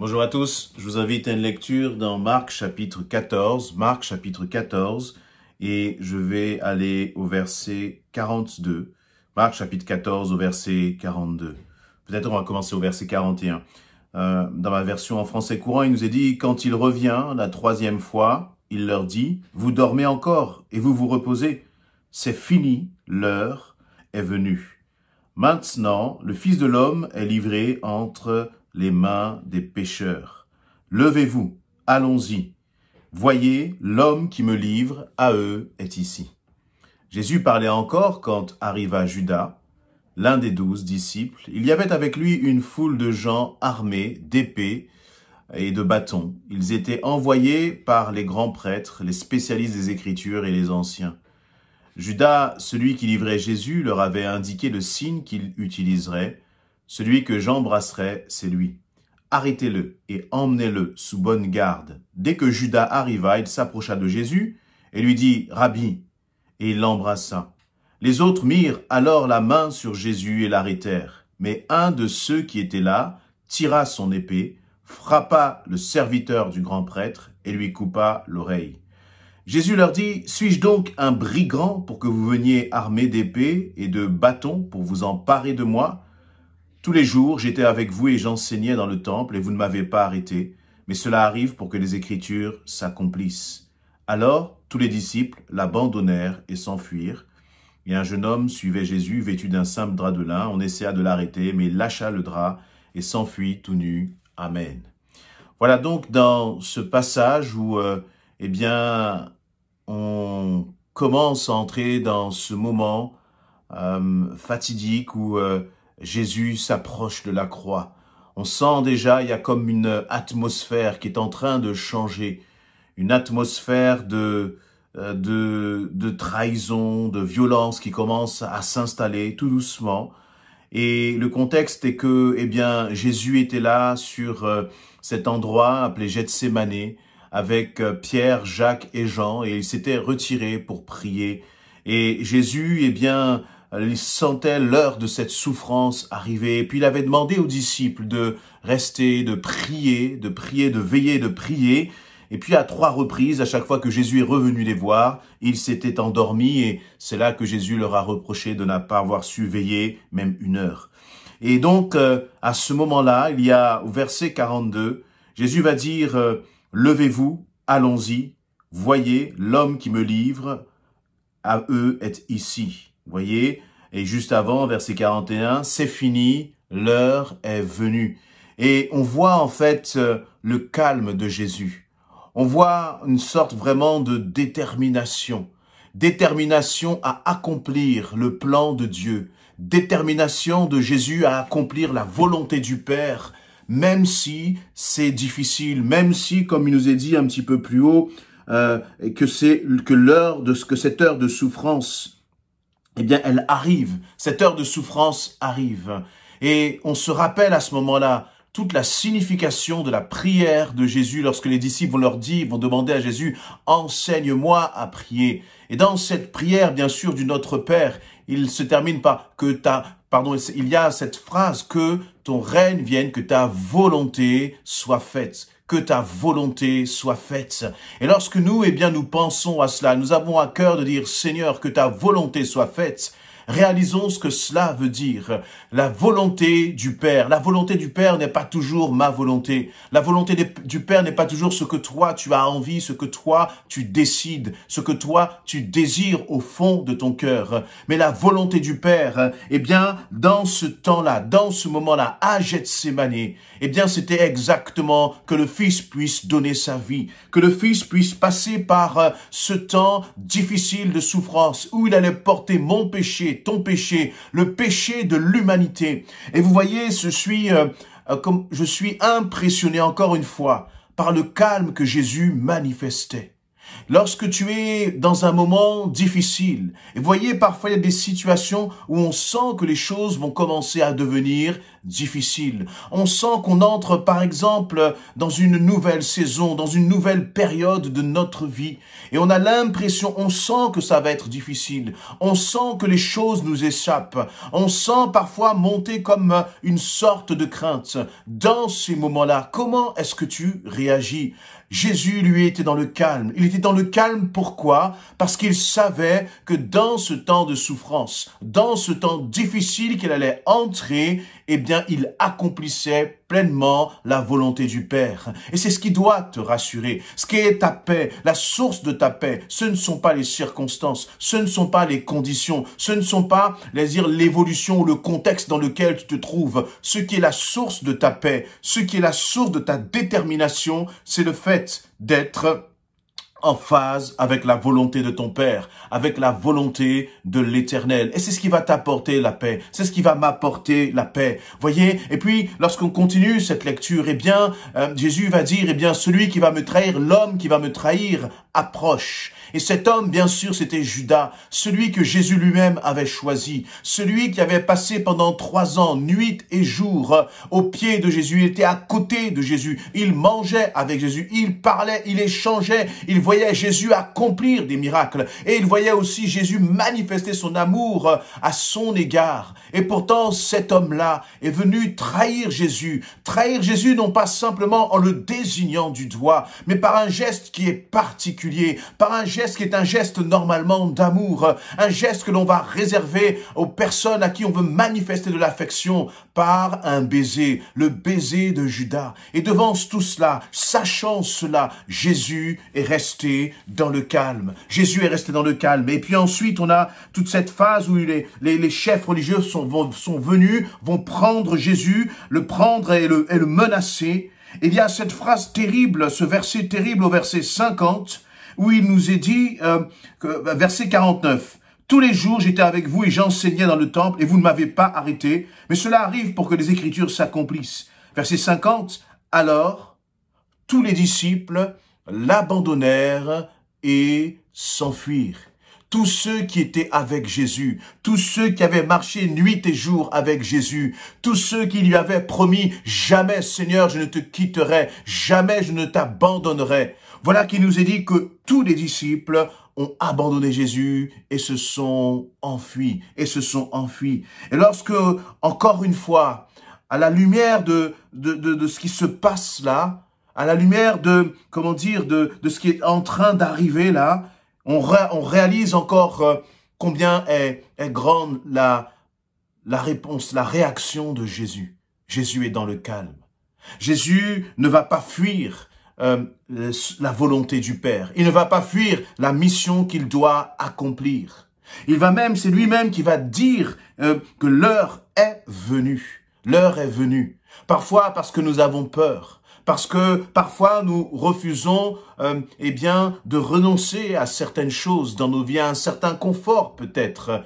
Bonjour à tous, je vous invite à une lecture dans Marc chapitre 14, et je vais aller au verset 42, Marc chapitre 14 au verset 42. Peut-être on va commencer au verset 41. Dans ma version en français courant, il nous est dit « Quand il revient la troisième fois, il leur dit « Vous dormez encore et vous vous reposez. C'est fini, l'heure est venue. Maintenant, le Fils de l'homme est livré entre les mains des pécheurs. Levez-vous, allons-y. Voyez, l'homme qui me livre à eux est ici. » Jésus parlait encore quand arriva Judas, l'un des 12 disciples. Il y avait avec lui une foule de gens armés d'épées et de bâtons. Ils étaient envoyés par les grands prêtres, les spécialistes des Écritures et les anciens. Judas, celui qui livrait Jésus, leur avait indiqué le signe qu'il utiliserait. Celui que j'embrasserai, c'est lui. Arrêtez-le et emmenez-le sous bonne garde. Dès que Judas arriva, il s'approcha de Jésus et lui dit « Rabbi », et il l'embrassa. Les autres mirent alors la main sur Jésus et l'arrêtèrent. Mais un de ceux qui étaient là tira son épée, frappa le serviteur du grand prêtre et lui coupa l'oreille. Jésus leur dit « Suis-je donc un brigand pour que vous veniez armés d'épées et de bâtons pour vous emparer de moi ? Tous les jours, j'étais avec vous et j'enseignais dans le temple et vous ne m'avez pas arrêté. Mais cela arrive pour que les Écritures s'accomplissent. » Alors, tous les disciples l'abandonnèrent et s'enfuirent. Et un jeune homme suivait Jésus, vêtu d'un simple drap de lin. On essaya de l'arrêter, mais il lâcha le drap et s'enfuit tout nu. Amen. Voilà donc dans ce passage où, on commence à entrer dans ce moment fatidique où Jésus s'approche de la croix. On sent déjà, il y a comme une atmosphère qui est en train de changer. Une atmosphère de trahison, de violence qui commence à s'installer tout doucement. Et le contexte est que, Jésus était là sur cet endroit appelé Gethsémané avec Pierre, Jacques et Jean, et il s'était retiré pour prier. Et Jésus, il sentait l'heure de cette souffrance arriver. Et puis il avait demandé aux disciples de rester, de prier, de veiller, de prier. Et puis à 3 reprises, à chaque fois que Jésus est revenu les voir, ils s'étaient endormis et c'est là que Jésus leur a reproché de ne pas avoir su veiller même 1 heure. Et donc, à ce moment-là, il y a au verset 42, Jésus va dire « Levez-vous, allons-y, voyez, l'homme qui me livre à eux est ici. » Voyez, et juste avant, verset 41, « C'est fini, l'heure est venue. » Et on voit en fait le calme de Jésus. On voit une sorte vraiment de détermination à accomplir le plan de Dieu, détermination de Jésus à accomplir la volonté du Père, même si c'est difficile, même si, comme il nous est dit un petit peu plus haut, que cette heure de souffrance, elle arrive, cette heure de souffrance arrive. Et on se rappelle à ce moment-là toute la signification de la prière de Jésus lorsque les disciples vont demander à Jésus « Enseigne-moi à prier ». Et dans cette prière, bien sûr, du Notre Père, il se termine par il y a cette phrase « Que ton règne vienne, que ta volonté soit faite ». Que ta volonté soit faite. Et lorsque nous, nous pensons à cela, nous avons à cœur de dire, Seigneur, que ta volonté soit faite. Réalisons ce que cela veut dire. La volonté du Père. La volonté du Père n'est pas toujours ma volonté. La volonté du Père n'est pas toujours ce que toi tu as envie, ce que toi tu décides, ce que toi tu désires au fond de ton cœur. Mais la volonté du Père, dans ce temps-là, dans ce moment-là, à Gethsémané, c'était exactement que le Fils puisse donner sa vie, que le Fils puisse passer par ce temps difficile de souffrance où il allait porter mon péché, ton péché, le péché de l'humanité. Et vous voyez, je suis impressionné encore une fois par le calme que Jésus manifestait. Lorsque tu es dans un moment difficile, et vous voyez, parfois il y a des situations où on sent que les choses vont commencer à devenir difficile. On sent qu'on entre, par exemple, dans une nouvelle saison, dans une nouvelle période de notre vie. Et on a l'impression, on sent que ça va être difficile. On sent que les choses nous échappent. On sent parfois monter comme une sorte de crainte. Dans ces moments-là, comment est-ce que tu réagis? Jésus, lui, était dans le calme. Il était dans le calme, pourquoi? Parce qu'il savait que dans ce temps de souffrance, dans ce temps difficile qu'il allait entrer, eh bien, il accomplissait pleinement la volonté du Père. Et c'est ce qui doit te rassurer. Ce qui est ta paix, la source de ta paix, ce ne sont pas les circonstances, ce ne sont pas les conditions, ce ne sont pas, l'évolution ou le contexte dans lequel tu te trouves. Ce qui est la source de ta paix, ce qui est la source de ta détermination, c'est le fait d'être en phase avec la volonté de ton Père, avec la volonté de l'Éternel. Et c'est ce qui va t'apporter la paix. C'est ce qui va m'apporter la paix. Voyez? Et puis, lorsqu'on continue cette lecture, eh bien, Jésus va dire, eh bien, celui qui va me trahir, l'homme qui va me trahir, approche. Et cet homme, bien sûr, c'était Judas, celui que Jésus lui-même avait choisi, celui qui avait passé pendant 3 ans, nuit et jour, aux pieds de Jésus. Il était à côté de Jésus. Il mangeait avec Jésus. Il parlait, il échangeait. Il voyait Jésus accomplir des miracles. Et il voyait aussi Jésus manifester son amour à son égard. Et pourtant, cet homme-là est venu trahir Jésus. Trahir Jésus, non pas simplement en le désignant du doigt, mais par un geste qui est particulier, par un geste qui est un geste normalement d'amour, un geste que l'on va réserver aux personnes à qui on veut manifester de l'affection par un baiser, le baiser de Judas. Et devant tout cela, sachant cela, Jésus est resté dans le calme. Jésus est resté dans le calme. Et puis ensuite, on a toute cette phase où les chefs religieux sont venus, vont prendre Jésus, le prendre et le menacer. Et il y a cette phrase terrible, ce verset terrible au verset 50, où il nous est dit, verset 49, « Tous les jours, j'étais avec vous et j'enseignais dans le temple et vous ne m'avez pas arrêté, mais cela arrive pour que les Écritures s'accomplissent. » Verset 50, « Alors, tous les disciples l'abandonnèrent et s'enfuirent. » Tous ceux qui étaient avec Jésus, tous ceux qui avaient marché nuit et jour avec Jésus, tous ceux qui lui avaient promis « Jamais, Seigneur, je ne te quitterai, jamais je ne t'abandonnerai ». Voilà qui nous est dit que tous les disciples ont abandonné Jésus et se sont enfuis, et lorsque, encore une fois, à la lumière de ce qui se passe là, à la lumière de ce qui est en train d'arriver là, on réalise encore combien est grande la réponse, la réaction de Jésus. Jésus est dans le calme. Jésus ne va pas fuir la volonté du Père. Il ne va pas fuir la mission qu'il doit accomplir. C'est lui-même qui va dire que l'heure est venue. L'heure est venue. Parfois parce que nous avons peur. Parce que parfois nous refusons de renoncer à certaines choses dans nos vies, à un certain confort peut-être.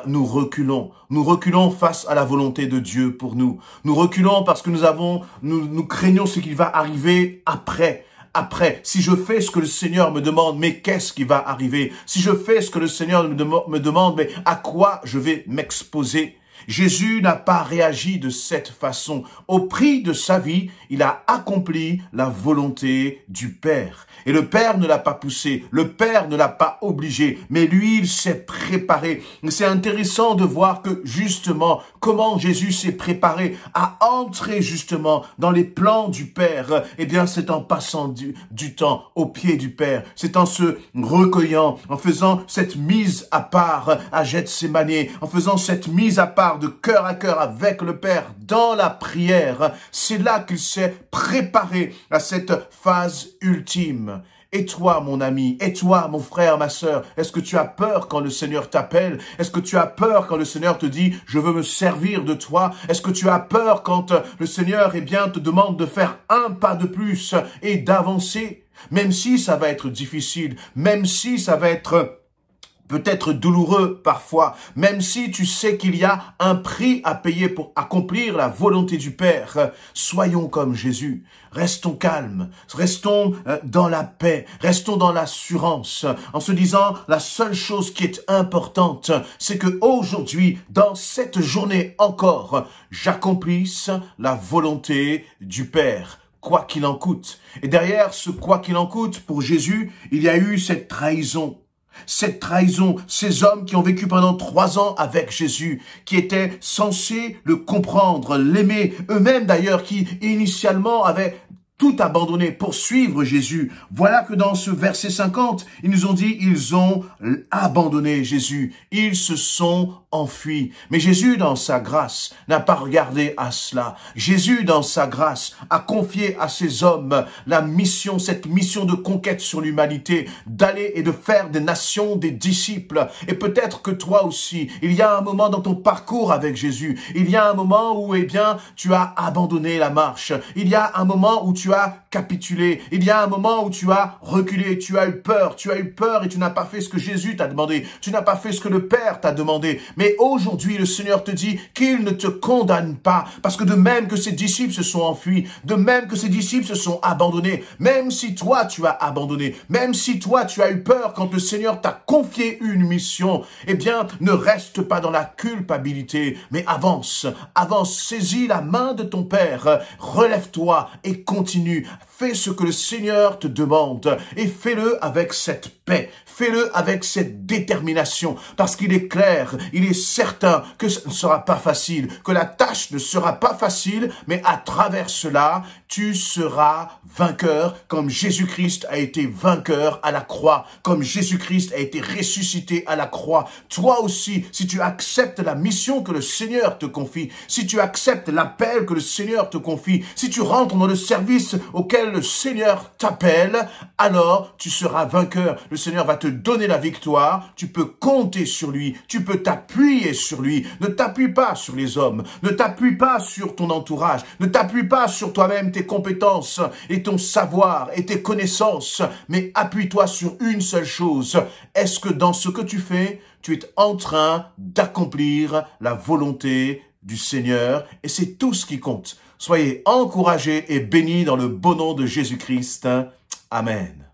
Nous reculons face à la volonté de Dieu pour nous. Nous reculons parce que nous craignons ce qui va arriver après. Si je fais ce que le Seigneur me demande, mais qu'est-ce qui va arriver? Si je fais ce que le Seigneur me demande, mais à quoi je vais m'exposer? Jésus n'a pas réagi de cette façon. Au prix de sa vie, il a accompli la volonté du Père. Et le Père ne l'a pas poussé, le Père ne l'a pas obligé, mais lui, il s'est préparé. C'est intéressant de voir que justement, comment Jésus s'est préparé à entrer justement dans les plans du Père. C'est en passant du temps au pied du Père. C'est en se recueillant, en faisant cette mise à part à Gethsémani, en faisant cette mise à part de cœur à cœur avec le Père dans la prière. C'est là qu'il s'est préparé à cette phase ultime. Et toi, mon ami, et toi, mon frère, ma sœur, est-ce que tu as peur quand le Seigneur t'appelle? Est-ce que tu as peur quand le Seigneur te dit « Je veux me servir de toi » Est-ce que tu as peur quand le Seigneur te demande de faire un pas de plus et d'avancer? Même si ça va être difficile, même si ça va être peut-être douloureux parfois, même si tu sais qu'il y a un prix à payer pour accomplir la volonté du Père. Soyons comme Jésus, restons calmes, restons dans la paix, restons dans l'assurance, en se disant la seule chose qui est importante, c'est que aujourd'hui, dans cette journée encore, j'accomplisse la volonté du Père, quoi qu'il en coûte. Et derrière ce quoi qu'il en coûte, pour Jésus, il y a eu cette trahison. Cette trahison, ces hommes qui ont vécu pendant 3 ans avec Jésus, qui étaient censés le comprendre, l'aimer, eux-mêmes d'ailleurs, qui initialement avaient tout abandonné pour suivre Jésus. Voilà que dans ce verset 50, ils nous ont dit, ils ont abandonné Jésus. Ils se sont enfuis. Mais Jésus, dans sa grâce, n'a pas regardé à cela. Jésus, dans sa grâce, a confié à ces hommes la mission, cette mission de conquête sur l'humanité, d'aller et de faire des nations des disciples. Et peut-être que toi aussi, il y a un moment dans ton parcours avec Jésus, il y a un moment où, eh bien, tu as abandonné la marche. Il y a un moment où tu as capitulé. Il y a un moment où tu as reculé, tu as eu peur et tu n'as pas fait ce que Jésus t'a demandé. Tu n'as pas fait ce que le Père t'a demandé. Mais aujourd'hui, le Seigneur te dit qu'il ne te condamne pas, parce que de même que ses disciples se sont enfuis, de même que ses disciples se sont abandonnés, même si toi tu as abandonné, même si toi tu as eu peur quand le Seigneur t'a confié une mission, eh bien, ne reste pas dans la culpabilité, mais avance, saisis la main de ton Père, relève-toi et continue. Fais ce que le Seigneur te demande et fais-le avec cette paix, fais-le avec cette détermination, parce qu'il est clair, il est certain que ce ne sera pas facile, que la tâche ne sera pas facile, mais à travers cela, tu seras vainqueur, comme Jésus-Christ a été vainqueur à la croix, comme Jésus-Christ a été ressuscité à la croix. Toi aussi, si tu acceptes la mission que le Seigneur te confie, si tu acceptes l'appel que le Seigneur te confie, si tu rentres dans le service auquel le Seigneur t'appelle, alors tu seras vainqueur. Le Seigneur va te donner la victoire, tu peux compter sur lui, tu peux t'appuyer sur lui. Ne t'appuie pas sur les hommes, ne t'appuie pas sur ton entourage, ne t'appuie pas sur toi-même, tes compétences et ton savoir et tes connaissances, mais appuie-toi sur une seule chose. Est-ce que dans ce que tu fais, tu es en train d'accomplir la volonté du Seigneur? Et c'est tout ce qui compte. Soyez encouragés et bénis dans le beau nom de Jésus-Christ. Amen.